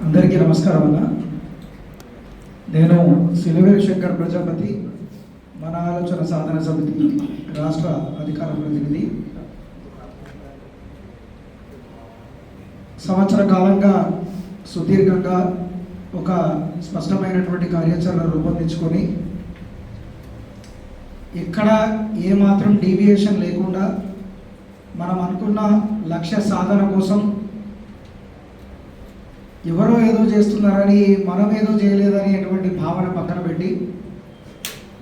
అందరికీ నమస్కారం అన్న. నేను సిలివేరి శంకర్ ప్రజాపతి, మన ఆలోచన సాధన సమితి రాష్ట్ర అధికార ప్రతినిధి. సంవత్సర కాలంగా సుదీర్ఘంగా ఒక స్పష్టమైనటువంటి కార్యాచరణ రూపొందించుకొని ఇక్కడ ఏమాత్రం డీవియేషన్ లేకుండా మనం అనుకున్న లక్ష్య సాధన కోసం ఎవరో ఏదో చేస్తున్నారని మనం ఏదో చేయలేదని అటువంటి భావన పక్కన పెట్టి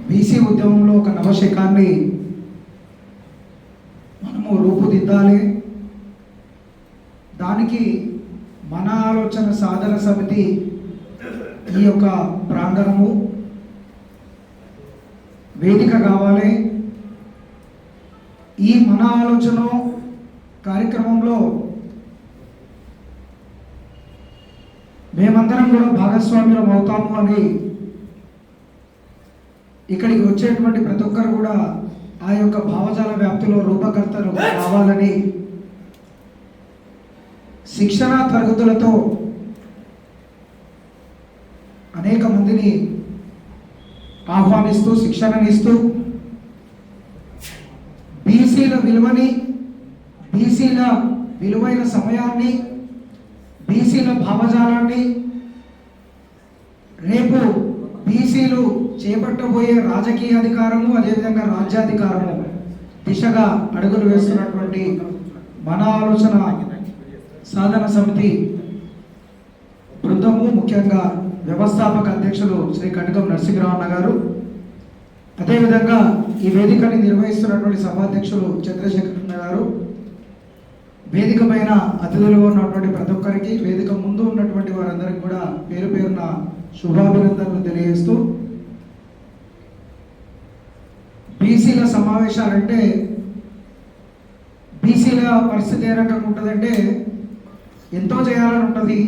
బీసీ ఉద్యమంలో ఒక నవశకాన్ని మనము రూపుదిద్దాలి. దానికి మన ఆలోచన సాధన సమితి ఈ యొక్క ప్రాంగణము వేదిక కావాలి. ఈ మన ఆలోచన కార్యక్రమంలో మేమందరం కూడా భాగస్వామ్యం అవుతాము అని ఇక్కడికి వచ్చేటువంటి ప్రతి ఒక్కరు కూడా ఆ యొక్క భావజాల వ్యాప్తిలో రూపకర్తలు కావాలని శిక్షణా తరగతులతో అనేక మందిని ఆహ్వానిస్తూ శిక్షణనిస్తూ బీసీల విలువని, బీసీల విలువైన సమయాన్ని, బీసీల భావజాలాన్ని, రేపు బీసీలు చేపట్టబోయే రాజకీయ అధికారము అదేవిధంగా రాజ్యాధికారము దిశగా అడుగులు వేస్తున్నటువంటి మన ఆలోచన సాధన సమితి బృందము, ముఖ్యంగా వ్యవస్థాపక అధ్యక్షులు శ్రీ కటకం నరసింహరావు గారు, అదేవిధంగా ఈ వేదికని నిర్వహిస్తున్నటువంటి సభాధ్యక్షులు చంద్రశేఖర్ గారు, వేదిక పైన అతిథులుగా ఉన్నటువంటి ప్రతి ఒక్కరికి, వేదిక ముందు ఉన్నటువంటి వారందరికీ కూడా పేరు పేరున శుభాభినందనలు తెలియజేస్తూ, బీసీల సమావేశాలంటే బీసీల పరిస్థితి ఏ రకంగా ఉంటుందంటే ఎంతో చేయాలని ఉంటుంది,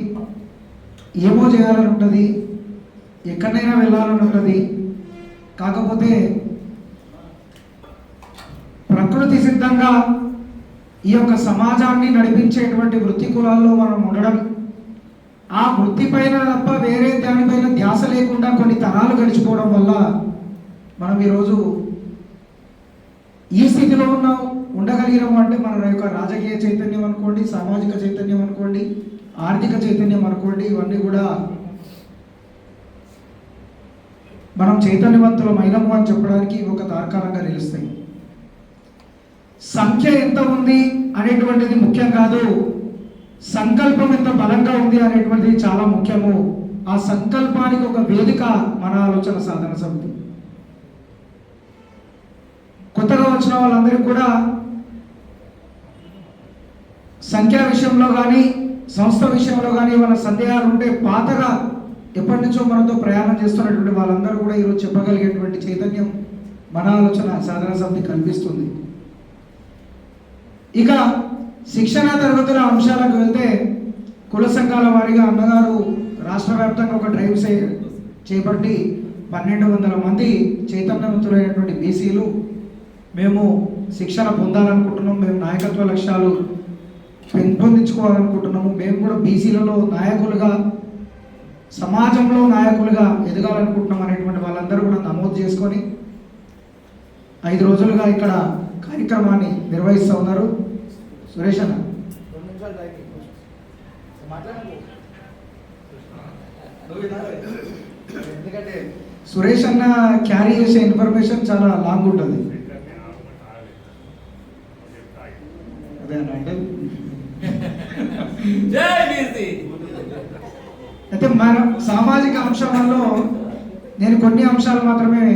ఏమో చేయాలని ఉంటుంది, ఎక్కడైనా వెళ్ళాలని ఉంటుంది. కాకపోతే ప్రకృతి సిద్ధంగా ఈ యొక్క సమాజాన్ని నడిపించేటువంటి వృత్తి కులాల్లో మనం ఉండడం, ఆ వృత్తి పైన తప్ప వేరే దానిపైన ధ్యాస లేకుండా కొన్ని తరాలు గడిచిపోవడం వల్ల మనం ఈరోజు ఈ స్థితిలో ఉండగలిగినాము. అంటే మన యొక్క రాజకీయ చైతన్యం అనుకోండి, సామాజిక చైతన్యం అనుకోండి, ఆర్థిక చైతన్యం అనుకోండి, ఇవన్నీ కూడా మనం చైతన్యవంతులమైనము అని చెప్పడానికి ఒక తార్కాణంగా నిలుస్తాయి. సంఖ్య ఎంత ఉంది అనేటువంటిది ముఖ్యం కాదు, సంకల్పం ఎంత బలంగా ఉంది అనేటువంటిది చాలా ముఖ్యము. ఆ సంకల్పానికి ఒక వేదిక మన ఆలోచన సాధన సమితి. కొత్తగా వచ్చిన వాళ్ళందరికీ కూడా సంఖ్యా విషయంలో కానీ సంస్థ విషయంలో కానీ మన సందేహాలు ఉంటే పాతగా ఎప్పటి నుంచో మనతో ప్రయాణం చేస్తున్నటువంటి వాళ్ళందరూ కూడా ఈరోజు చెప్పగలిగేటువంటి చైతన్యం మన ఆలోచన సాధన సమితి కనిపిస్తుంది. ఇక శిక్షణా తరగతుల అంశాలకు వెళ్తే కుల సంఘాల వారీగా అన్నగారు రాష్ట్ర వ్యాప్తంగా ఒక డ్రైవ్ చేపట్టి 1200 మంది చైతన్యవంతులైనటువంటి బీసీలు మేము శిక్షణ పొందాలనుకుంటున్నాం, మేము నాయకత్వ లక్ష్యాలు పెంపొందించుకోవాలనుకుంటున్నాము, మేము కూడా బీసీలలో నాయకులుగా, సమాజంలో నాయకులుగా ఎదగాలనుకుంటున్నాం అనేటువంటి వాళ్ళందరూ కూడా నమోదు చేసుకొని 5 రోజులుగా ఇక్కడ కార్యక్రమాన్ని నిర్వహిస్తూ ఉన్నారు. సురేష్ అన్న ఎందుకంటే సురేష్ అన్న క్యారీ చేసే ఇన్ఫర్మేషన్ చాలా లాంగ్ ఉంటుంది. అదే అన్న అంటే అయితే మన సామాజిక అంశాలలో నేను కొన్ని అంశాలు మాత్రమే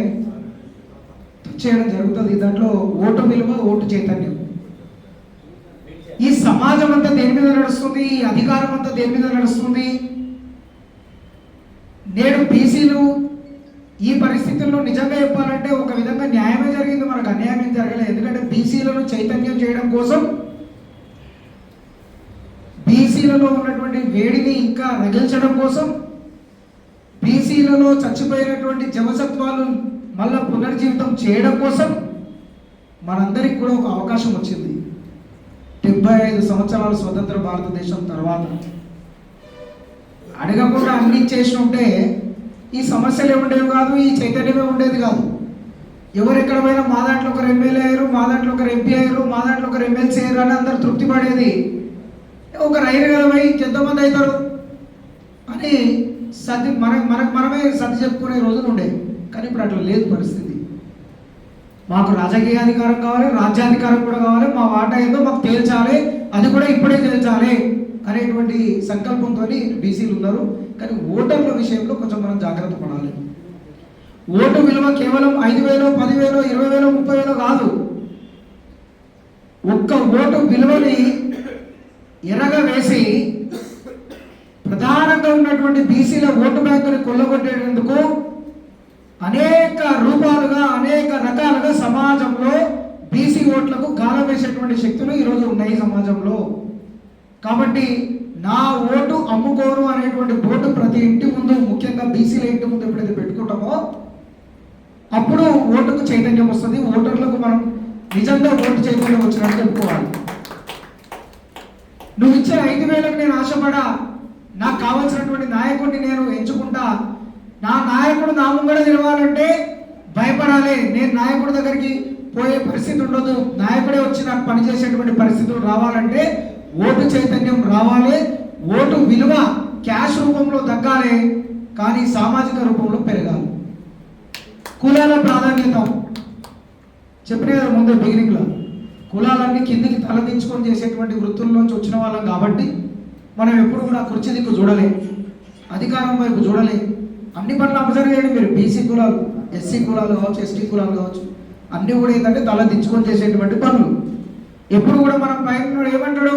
చేయడం జరుగుతుంది. దాంట్లో ఓటు విలువ, ఓటు చైతన్యం. ఈ సమాజం అంతా దేని మీద నడుస్తుంది, ఈ అధికారం అంతా దేని మీద నడుస్తుంది. నేడు బీసీలు ఈ పరిస్థితుల్లో నిజంగా చెప్పాలంటే ఒక విధంగా న్యాయమే జరిగింది, మనకు అన్యాయం ఏం జరగలేదు. ఎందుకంటే బీసీలను చైతన్యం చేయడం కోసం, బీసీలలో ఉన్నటువంటి వేడిని ఇంకా రగిల్చడం కోసం, బీసీలలో చచ్చిపోయినటువంటి జవసత్వాలు మళ్ళా పునర్జీవితం చేయడం కోసం మనందరికి కూడా ఒక అవకాశం వచ్చింది. 75 సంవత్సరాల స్వతంత్ర భారతదేశం తర్వాత అడగకుండా అన్ని చేసి ఉంటే ఈ సమస్యలే ఉండేవి కాదు, ఈ చైతన్యమే ఉండేది కాదు. ఎవరు ఎక్కడ పోయినా మా దాంట్లో ఒకరు ఎమ్మెల్యే అయ్యారు, మా దాంట్లో ఒకరు ఎంపీ అయ్యారు, మా దాంట్లో ఒకరు ఎమ్మెల్సీ అయ్యారు అని అందరు తృప్తి పడేది. ఒకరు అయిన కదా పోయి ఎంతమంది అవుతారు అని మనమే సర్ది చెప్పుకునే రోజులు ఉండేవి. కానీ ఇప్పుడు అట్లా లేదు పరిస్థితి. మాకు రాజకీయ అధికారం కావాలి, రాజ్యాధికారం కూడా కావాలి, మా వాటా ఏదో మాకు తేల్చాలి, అది కూడా ఇప్పుడే తేల్చాలి అనేటువంటి సంకల్పంతో బీసీలు ఉన్నారు. కానీ ఓటర్ల విషయంలో కొంచెం మనం జాగ్రత్త పడాలి. ఓటు విలువ కేవలం 5,000, 10,000, 20,000, 30,000 కాదు. ఒక్క ఓటు విలువని ఎర్రగా వేసి ప్రధానంగా ఉన్నటువంటి బీసీల ఓటు బ్యాంకుని కొల్లగొట్టేందుకు అనేక రూపాలుగా అనేక రకాలుగా సమాజంలో బీసీ ఓట్లకు గాలం వేసేటువంటి శక్తులు ఈరోజు ఉన్నాయి సమాజంలో. కాబట్టి నా ఓటు అమ్ముకోను అనేటువంటి బోర్డు ప్రతి ఇంటి ముందు, ముఖ్యంగా బీసీల ఇంటి ముందు ఎప్పుడైతే పెట్టుకుంటామో అప్పుడు ఓటుకు చైతన్యం వస్తుంది. ఓటర్లకు మనం నిజంగా ఓటు చైతన్యం వచ్చినట్టు చెప్పుకోవాలి. నువ్వు ఇచ్చే 5,000కు నేను ఆశపడా, నాకు కావాల్సినటువంటి నాయకుడిని నేను ఎంచుకుంటా, నా నాయకుడు నా ముంగడ నిలవాలంటే భయపడాలి, నేను నాయకుడి దగ్గరికి పోయే పరిస్థితి ఉండదు, నాయకుడే వచ్చి నాకు పనిచేసేటువంటి పరిస్థితులు రావాలంటే ఓటు చైతన్యం రావాలి. ఓటు విలువ క్యాష్ రూపంలో తగ్గాలి, కానీ సామాజిక రూపంలో పెరగాలి. కులాల ప్రాధాన్యత చెప్పిన కదా ముందు బిగినింగ్లో, కులాలన్నీ కిందికి తలదించుకొని చేసేటువంటి వృత్తుల్లోంచి వచ్చిన వాళ్ళం కాబట్టి మనం ఎప్పుడు కూడా కుర్చీ దిక్కు చూడలే, అధికారం వైపు చూడలే. అన్ని పనులు అబ్జర్వ్ చేయండి మీరు. బీసీ కులాలు, ఎస్సీ కులాలు కావచ్చు, ఎస్టీ కులాలు కావచ్చు, అన్నీ కూడా ఏంటంటే తల దించుకొని చేసేటువంటి పనులు. ఎప్పుడు కూడా మనం పైన ఏమంటాడు,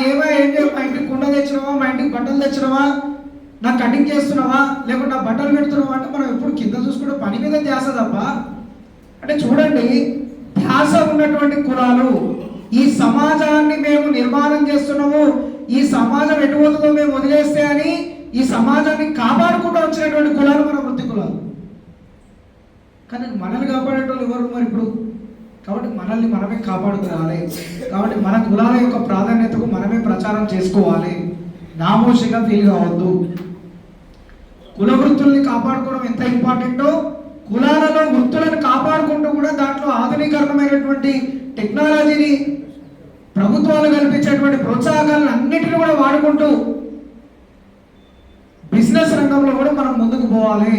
ఏమో ఏం చేయ, మా ఇంటికి కుండ తెచ్చినావా, మా ఇంటికి బట్టలు తెచ్చినావా, నాకు కటింగ్ చేస్తున్నావా, లేకుంటే నా బట్టలు పెడుతున్నావా అంటే మనం ఎప్పుడు కింద చూసుకుంటే పని మీద ధ్యాస తప్ప. అంటే చూడండి, ధ్యాస ఉన్నటువంటి కులాలు, ఈ సమాజాన్ని మేము నిర్మాణం చేస్తున్నాము, ఈ సమాజం ఎటుపోతుందో మేము వదిలేస్తే అని ఈ సమాజాన్ని కాపాడుకుంటూ వచ్చినటువంటి కులాలు మన వృత్తి కులాలు. కానీ మనల్ని కాపాడేటోళ్ళు ఎవరు మరి ఇప్పుడు? కాబట్టి మనల్ని మనమే కాపాడుకోవాలి. కాబట్టి మన కులాల యొక్క ప్రాధాన్యతకు మనమే ప్రచారం చేసుకోవాలి, నామోషిగా ఫీల్ కావద్దు. కుల వృత్తుల్ని కాపాడుకోవడం ఎంత ఇంపార్టెంటో, కులాలలో వృత్తులను కాపాడుకుంటూ కూడా దాంట్లో ఆధునీకరణమైనటువంటి టెక్నాలజీని, ప్రభుత్వాలు కల్పించేటువంటి ప్రోత్సాహకాలను అన్నిటిని కూడా వాడుకుంటూ బిజినెస్ రంగంలో కూడా మనం ముందుకు పోవాలి.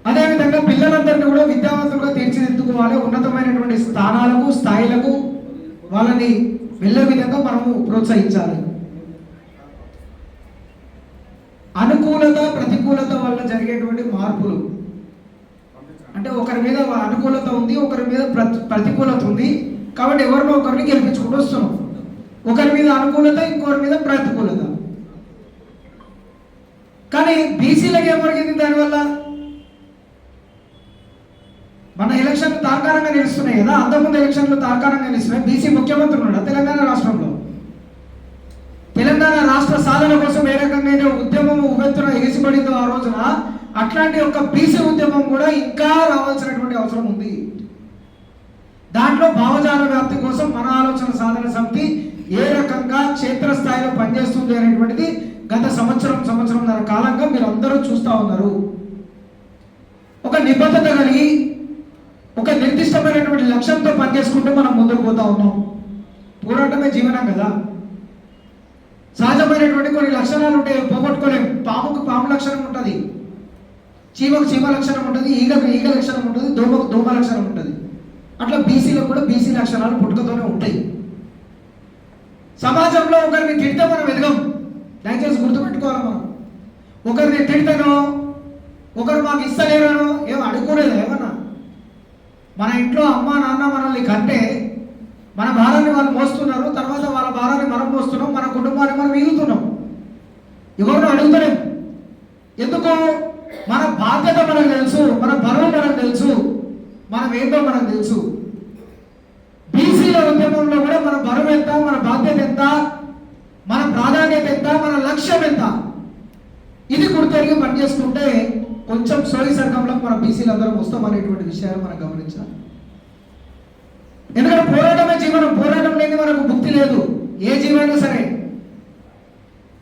అదేవిధంగా పిల్లలందరినీ కూడా విద్యావంతులుగా తీర్చిదిద్దుకోవాలి, ఉన్నతమైనటువంటి స్థానాలకు స్థాయిలకు వాళ్ళని వెళ్ళే విధంగా మనము ప్రోత్సహించాలి. అనుకూలత ప్రతికూలత వల్ల జరిగేటువంటి మార్పులు అంటే ఒకరి మీద అనుకూలత ఉంది, ఒకరి మీద ప్రతికూలత ఉంది, కాబట్టి ఎవరినో ఒకరిని గెలిపించుకుంటూ వస్తున్నాం. ఒకరి మీద అనుకూలత, ఇంకొకరి మీద ప్రతికూలత. కానీ బీసీలకు ఏం జరిగింది దానివల్ల? మన ఎలక్షన్లు తార్కారంగా నిలుస్తున్నాయి కదా, అంతకుముందు ఎలక్షన్లు తార్కారంగా నిలుస్తున్నాయి. బీసీ ముఖ్యమంత్రి ఉన్నాడు తెలంగాణ రాష్ట్రంలో. తెలంగాణ రాష్ట్ర సాధన కోసం ఏ రకంగా ఉద్యమం ఉవ్వెత్తున ఎగిసిపడిందో ఆ రోజున, అట్లాంటి ఒక బీసీ ఉద్యమం కూడా ఇంకా రావాల్సినటువంటి అవసరం ఉంది. దాంట్లో భావజాల వ్యాప్తి కోసం మన ఆలోచన సాధన సమితి ఏ రకంగా క్షేత్రస్థాయిలో పనిచేస్తుంది అనేటువంటిది గత సంవత్సరంన్నర కాలంగా మీరు అందరూ చూస్తూ ఉన్నారు. ఒక నిబద్ధత కలిగి ఒక నిర్దిష్టమైనటువంటి లక్ష్యంతో పనిచేసుకుంటూ మనం ముందుకు పోతా ఉన్నాం. పోరాటమే జీవనం కదా. సహజమైనటువంటి కొన్ని లక్షణాలు ఉంటాయి, పోగొట్టుకోలేము. పాముకు పాము లక్షణం ఉంటుంది, చీమకు చీమ లక్షణం ఉంటుంది, ఈగకు ఈగ లక్షణం ఉంటుంది, దోమకు దోమ లక్షణం ఉంటుంది. అట్లా బీసీలకు కూడా బీసీ లక్షణాలు పుట్టుకతోనే ఉంటాయి. సమాజంలో ఒకరిని తిడితే మనం ఎదగం, దయచేసి గుర్తుపెట్టుకోవాలి. మనం ఒకరిని తిడితేనో, ఒకరు మాకు ఇస్తలేరనో ఏమో అడుగుకోలేదు. ఏమన్నా మన ఇంట్లో అమ్మ నాన్న మనల్ని కంటే మన భారాన్ని వాళ్ళు మోస్తున్నారు, తర్వాత వాళ్ళ భారాన్ని మనం మోస్తున్నాం, మన కుటుంబాన్ని మనం ఈగుతున్నాం. ఎవరినో అడుగుతలేం. ఎందుకు? మన బాధ్యత మనకు తెలుసు, మన బరువు మనకు తెలుసు, మనం ఏంటో మనకు తెలుసు. బీసీల ఉద్యమంలో కూడా మన బరువు ఎంత, మన బాధ్యత ఎంత, మన ప్రాధాన్యత ఎంత, మన లక్ష్యం ఎంత, ఇది గుర్తెరిగి పనిచేసుకుంటే కొంచెం సోయి సర్గంలో మన బీసీలు అందరం వస్తాం అనేటువంటి విషయాలు మనం గమనించాలి. ఎందుకంటే పోరాటమే జీవనం, పోరాటం లేని మనకు భుక్తి లేదు. ఏ జీవైనా సరే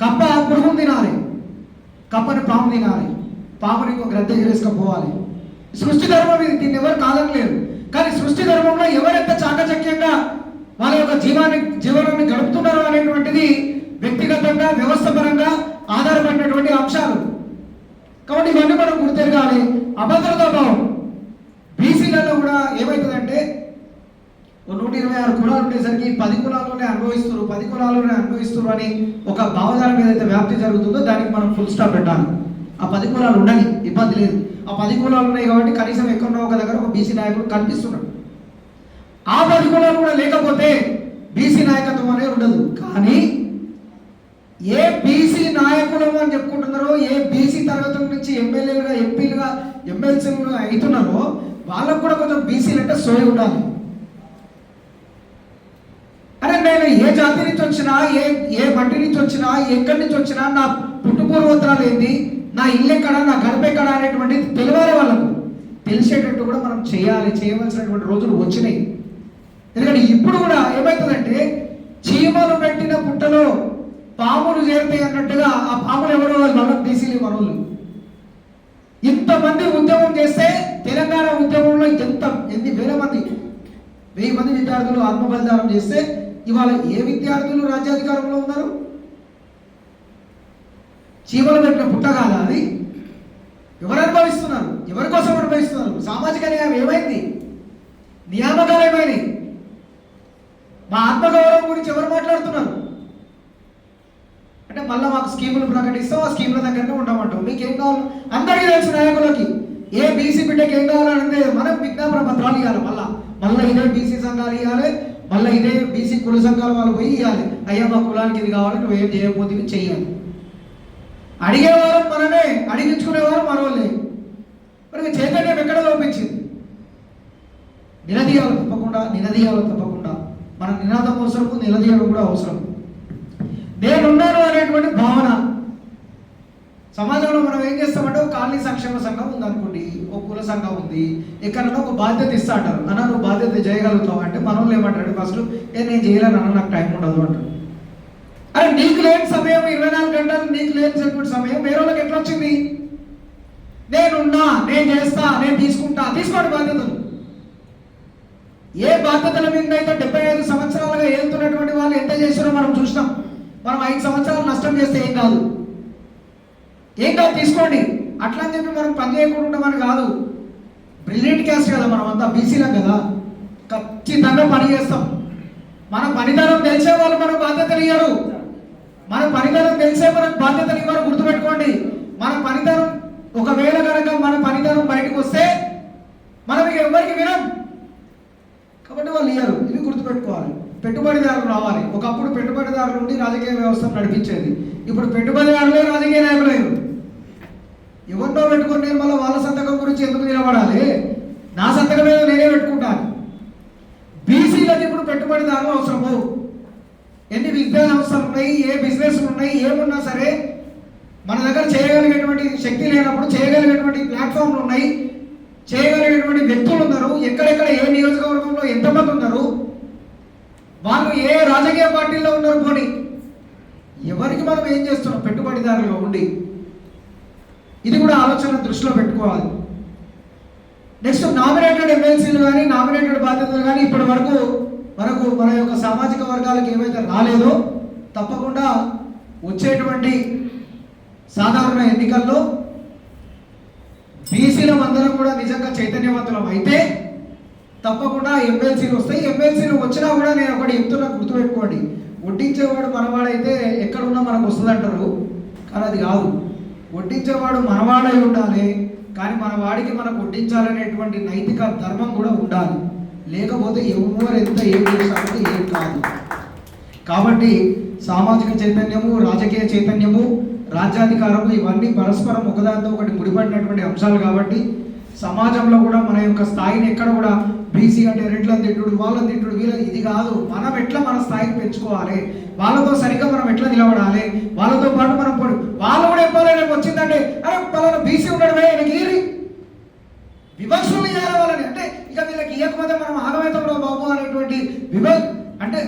కప్ప పురుగును తినాలి, కప్పని పాము తినాలి, పాముని ఇంకో గ్రద్ద ఎగరేసుకపోవాలి. సృష్టి ధర్మం ఇది, దీన్ని ఎవరు కాదనలేరు. కానీ సృష్టి ధర్మంలో ఎవరెంత చాకచక్యంగా వాళ్ళ యొక్క జీవనాన్ని గడుపుతున్నారో అనేటువంటిది వ్యక్తిగతంగా వ్యవస్థపరంగా ఆధారపడినటువంటి అంశాలు. కాబట్టి ఇవన్నీ మనం గుర్తెరగాలి. అభద్రతా భావం బీసీలలో కూడా ఏమవుతుందంటే 126 కులాలు ఉండేసరికి 10 కులాల్లోనే అనుభవిస్తున్నారు అని ఒక భావజాలం ఏదైతే వ్యాప్తి జరుగుతుందో దానికి మనం ఫుల్ స్టాప్ పెట్టాలి. ఆ 10 కులాలు ఉండని ఇబ్బంది లేదు. ఆ 10 కులాలు ఉన్నాయి కాబట్టి కనీసం ఎక్కడో ఒక దగ్గర ఒక బీసీ నాయకుడు కనిపిస్తున్నాడు. ఆ 10 కులాలు కూడా లేకపోతే బీసీ నాయకత్వం అనేది ఉండదు. కానీ ఏ బీసీ నాయకులు అని చెప్పుకుంటున్నారో, ఏ బీసీ తరగతుల నుంచి ఎమ్మెల్యేలుగా ఎంపీలుగా ఎమ్మెల్సీలుగా అవుతున్నారో వాళ్ళకు కూడా కొంచెం బీసీలు అంటే సోయి ఉండాలి. అరే నేను ఏ జాతి నుంచి వచ్చినా, ఏ మట్టి నుంచి వచ్చినా, ఎక్కడి నుంచి వచ్చినా, నా పుట్టుపూర్వోత్తరాలు ఏంది, నా ఇల్లు ఎక్కడ, నా గడప ఎక్కడ అనేటువంటిది తెలియాలి. వాళ్ళకు తెలిసేటట్టు కూడా మనం చేయవలసినటువంటి రోజులు వచ్చినాయి. ఎందుకంటే ఇప్పుడు కూడా ఏమవుతుందంటే చీమలు పెట్టిన పుట్టలో పాములు చేరుతాయి అన్నట్టుగా ఆ పాములు ఎవరో వాళ్ళు బీసీలు మనోళ్ళు. ఇంతమంది ఉద్యమం చేస్తే తెలంగాణ ఉద్యమంలో ఎన్ని వేల మంది, 1000 మంది విద్యార్థులు ఆత్మబలిదానం చేస్తే ఇవాళ ఏ విద్యార్థులు రాజ్యాధికారంలో ఉన్నారు? చీమలు పెట్టిన పుట్ట కాదా అది? ఎవరు అనుభవిస్తున్నారు? ఎవరి కోసం అనుభవిస్తున్నారు? సామాజిక న్యాయం ఏమైంది? నియామకాలు ఏమైనాయి? మా ఆత్మగౌరవం గురించి ఎవరు మాట్లాడుతున్నారు? అంటే మళ్ళీ మాకు స్కీములు ప్రకటిస్తాం, ఆ స్కీముల దగ్గరనే ఉండమంటాం. మీకు ఏం కావాలి అందరికీ తెలుసు. నాయకులకి ఏ బీసీ బిడ్డకి ఏం కావాలంటే మనం విజ్ఞాపన పత్రాలు ఇవ్వాలి. మళ్ళీ ఇదే బీసీ సంఘాలు ఇవ్వాలి, మళ్ళీ ఇదే బీసీ కుల సంఘాల వాళ్ళు పోయి ఇవ్వాలి. అయ్యా మా కులానికి ఇది కావాలి, నువ్వు ఏం చేయకపోతే ఇది చెయ్యాలి. అడిగేవారు మనమే, అడిగించుకునేవారు మనోళ్ళే. మరి చైతన్యం ఎక్కడ లోపించింది? నిలదీయాలి తప్పకుండా. మన నినాదం అవసరం, నిలదీయడం కూడా అవసరం. నేనున్నాను అనేటువంటి భావన సమాజంలో మనం ఏం చేస్తామంటే ఒక కాలనీ సంక్షేమ సంఘం ఉందనుకోండి, ఒక కుల సంఘం ఉంది, ఎక్కడన్నా ఒక బాధ్యత ఇస్తా అంటారు. అన్న నువ్వు బాధ్యత చేయగలుగుతావు అంటే మనోళ్ళు ఏమంటాడు ఫస్ట్, నేను చేయలేను అన్న, నాకు టైం ఉండదు అంటారు. అరే నీకు లేని సమయం 24 గంటలు నీకు లేని సమయం వేరే వాళ్ళకి ఎట్లా వచ్చింది? నేనున్నా, నేను చేస్తా, నేను తీసుకోండి బాధ్యతలు. ఏ బాధ్యతల మీద అయితే 75 సంవత్సరాలుగా వెళ్తున్నటువంటి వాళ్ళు ఎంత చేశారో మనం చూసినాం. మనం 5 సంవత్సరాలు నష్టం చేస్తే ఏం కాదు తీసుకోండి అట్లా అని చెప్పి మనం పని చేయకుండా ఉండమని కాదు. బ్రిలియంట్ క్యాస్ట్ కదా, మనం అంతా బీసీలం కదా, ఖచ్చితంగా పని చేస్తాం. మన పనితనం తెలిసే వాళ్ళు మనకు బాధ్యతలు ఇవ్వరు. మన పనితనం తెలిసే మనకు బాధ్యతలు ఇవ్వరు. గుర్తుపెట్టుకోండి. మన పనితనం ఒకవేళ కనుక మన పనితనం బయటకు వస్తే మనం ఇక ఎవరికి వినం. కాబట్టి వాళ్ళు ఇయ్యరు. ఇవి గుర్తుపెట్టుకోవాలి. పెట్టుబడిదారులు రావాలి. ఒకప్పుడు పెట్టుబడిదారులు ఉండి రాజకీయ వ్యవస్థను నడిపించేది. ఇప్పుడు పెట్టుబడిదారులే రాజకీయ నాయకులు. ఎవరినో పెట్టుకొని నేను మళ్ళీ వాళ్ళ సంతకం గురించి ఎందుకు నిలబడాలి? నా సంతకం ఏదో నేనే పెట్టుకుంటాను. బీసీలకు ఇప్పుడు పెట్టుబడిదారులు అవసరము. ఎన్ని విద్యా సంస్థలు ఉన్నాయి, ఏ బిజినెస్లు ఉన్నాయి, ఏమున్నా సరే మన దగ్గర చేయగలిగేటువంటి శక్తి లేనప్పుడు చేయగలిగేటువంటి ప్లాట్ఫామ్లు ఉన్నాయి, చేయగలిగేటువంటి వ్యక్తులు ఉన్నారు. ఎక్కడెక్కడ ఏ నియోజకవర్గంలో ఎంతమంది ఉన్నారు, వాళ్ళు ఏ రాజకీయ పార్టీల్లో ఉన్నారు, పోనీ ఎవరికి మనం ఏం చేస్తున్నాం పెట్టుబడిదారులుగా ఉండి. ఇది కూడా ఆలోచన దృష్టిలో పెట్టుకోవాలి. నెక్స్ట్ నామినేటెడ్ ఎమ్మెల్సీలు కానీ నామినేటెడ్ బాధ్యతలు కానీ ఇప్పటి వరకు మనకు మన యొక్క సామాజిక వర్గాలకు ఏవైతే రాలేదో తప్పకుండా వచ్చేటువంటి సాధారణ ఎన్నికల్లో బీసీల అందరం కూడా నిజంగా చైతన్యవంతులం అయితే తప్పకుండా ఎమ్మెల్సీలు వస్తాయి. ఎమ్మెల్సీలు వచ్చినా కూడా నేను ఒకటి చెప్తున్నా, గుర్తుపెట్టుకోండి. వడ్డించేవాడు మనవాడైతే ఎక్కడున్నా మనకు వస్తుంది అంటారు, కానీ అది కాదు. వడ్డించేవాడు మనవాడై ఉండాలి, కానీ మన వాడికి మనకు వడ్డించాలనేటువంటి నైతిక ధర్మం కూడా ఉండాలి. లేకపోతే ఎవరు ఎంత ఏం చేస్తారంటే ఏం కాదు. కాబట్టి సామాజిక చైతన్యము, రాజకీయ చైతన్యము, రాజ్యాధికారము ఇవన్నీ పరస్పరం ఒకదానితో ఒకటి ముడిపడినటువంటి అంశాలు. కాబట్టి సమాజంలో కూడా మన యొక్క స్థాయిని ఎక్కడ కూడా బీసీ అంటే రెడ్లను తిట్టుడు, వాళ్ళని తిట్టుడు, వీళ్ళని ఇది కాదు. మనం ఎట్లా మన స్థాయిని పెంచుకోవాలి, వాళ్ళతో సరిగ్గా మనం ఎట్లా నిలబడాలి, వాళ్ళతో పాటు మనం వాళ్ళు కూడా ఎప్పుడైనా వచ్చిందంటే అరే పలానా బీసీ ఉండడమే ఈయనకి వివక్షలు చేయాలి వాళ్ళని. అంటే ఇక వీళ్ళకి ఇవ్వకపోతే మనం ఆగమవుతాం బాబు అనేటువంటి అంటే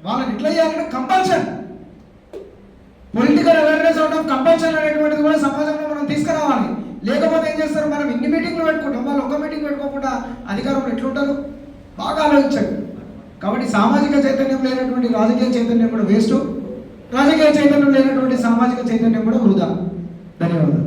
వాళ్ళని ఎట్లా చేయాలంటే compulsion, political awareness out of compulsion అనేటువంటిది కూడా సమాజంలో మనం తీసుకురావాలి. లేకపోతే ఏం చేస్తారు, మనం ఇన్ని మీటింగ్లు పెట్టుకుంటాం, వాళ్ళు ఒక్క మీటింగ్ పెట్టుకోకుండా అధికారంలో ఎట్లుంటారు? బాగా ఆలోచించండి. కాబట్టి సామాజిక చైతన్యం లేనటువంటి రాజకీయ చైతన్యం కూడా వేస్ట్, రాజకీయ చైతన్యం లేనటువంటి సామాజిక చైతన్యం కూడా వృధా. ధన్యవాదాలు.